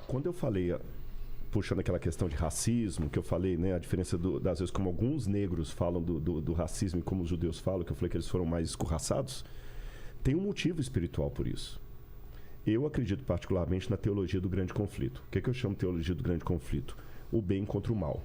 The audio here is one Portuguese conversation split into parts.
Quando eu falei, puxando aquela questão de racismo, que eu falei, né, a diferença das vezes como alguns negros falam do racismo e como os judeus falam, que eu falei que eles foram mais escorraçados, tem um motivo espiritual por isso. Eu acredito particularmente na teologia do grande conflito. O que eu chamo de teologia do grande conflito? O bem contra o mal.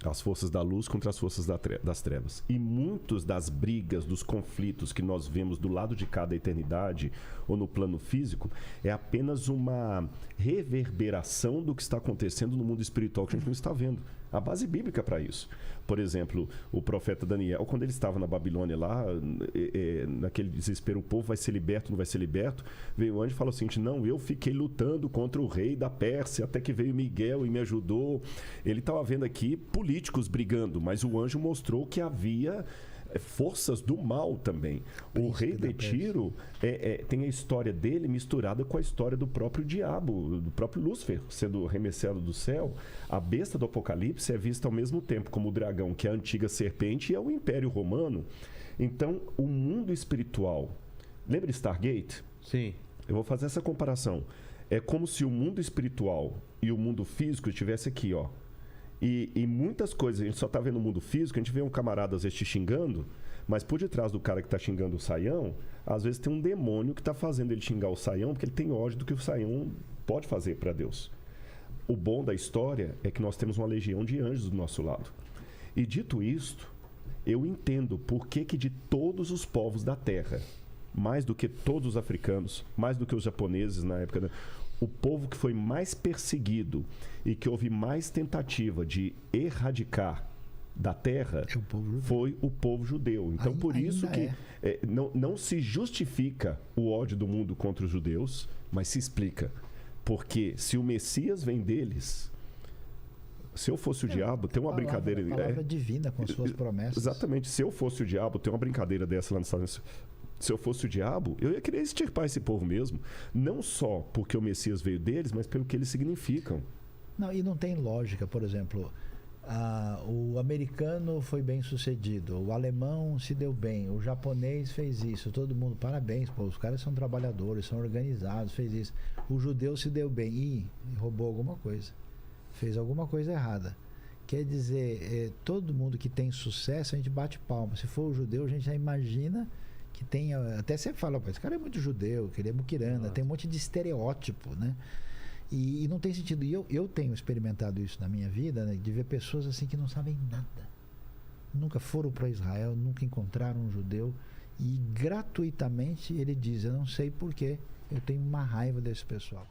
As forças da luz contra as forças das trevas. E muitas das brigas, dos conflitos que nós vemos do lado de cada eternidade ou no plano físico é apenas uma reverberação do que está acontecendo no mundo espiritual que a gente não está vendo. A base bíblica para isso. Por exemplo, o profeta Daniel, quando ele estava na Babilônia lá, naquele desespero, o povo vai ser liberto, não vai ser liberto, veio o anjo e falou assim, não, eu fiquei lutando contra o rei da Pérsia, até que veio Miguel e me ajudou. Ele estava vendo aqui políticos brigando, mas o anjo mostrou que havia forças do mal também. O rei de Tiro tem a história dele misturada com a história do próprio diabo, do próprio Lúcifer, sendo remessado do céu. A besta do Apocalipse é vista ao mesmo tempo como o dragão, que é a antiga serpente, e é o Império Romano. Então, o mundo espiritual... Lembra de Stargate? Sim. Eu vou fazer essa comparação. É como se o mundo espiritual e o mundo físico estivesse aqui, ó. E muitas coisas, a gente só tá vendo o mundo físico, a gente vê um camarada às vezes te xingando, mas por detrás do cara que tá xingando o Saião, às vezes tem um demônio que tá fazendo ele xingar o Saião, porque ele tem ódio do que o Saião pode fazer para Deus. O bom da história é que nós temos uma legião de anjos do nosso lado. E dito isto, eu entendo por que de todos os povos da Terra, mais do que todos os africanos, mais do que os japoneses na época, né? O povo que foi mais perseguido e que houve mais tentativa de erradicar da terra foi o povo judeu. Então, por isso que não se justifica o ódio do mundo contra os judeus, mas se explica. Porque se o Messias vem deles... Se eu fosse o diabo, tem uma brincadeira... A palavra divina com suas promessas. Exatamente. Se eu fosse o diabo, tem uma brincadeira dessa lá nos Estados Unidos. Se eu fosse o diabo, eu ia querer extirpar esse povo mesmo. Não só porque o Messias veio deles, mas pelo que eles significam. Não, e não tem lógica. Por exemplo, o americano foi bem sucedido, o alemão se deu bem, o japonês fez isso, todo mundo, parabéns, pô, os caras são trabalhadores, são organizados, fez isso. O judeu se deu bem e roubou alguma coisa, fez alguma coisa errada. Quer dizer, todo mundo que tem sucesso, a gente bate palma. Se for o judeu, a gente já imagina que tem... Até você fala, esse cara é muito judeu, que ele é muquirana, tem um monte de estereótipo, né? E não tem sentido. E eu tenho experimentado isso na minha vida, né, de ver pessoas assim que não sabem nada. Nunca foram para Israel, nunca encontraram um judeu. E gratuitamente ele diz, eu não sei porquê, eu tenho uma raiva desse pessoal.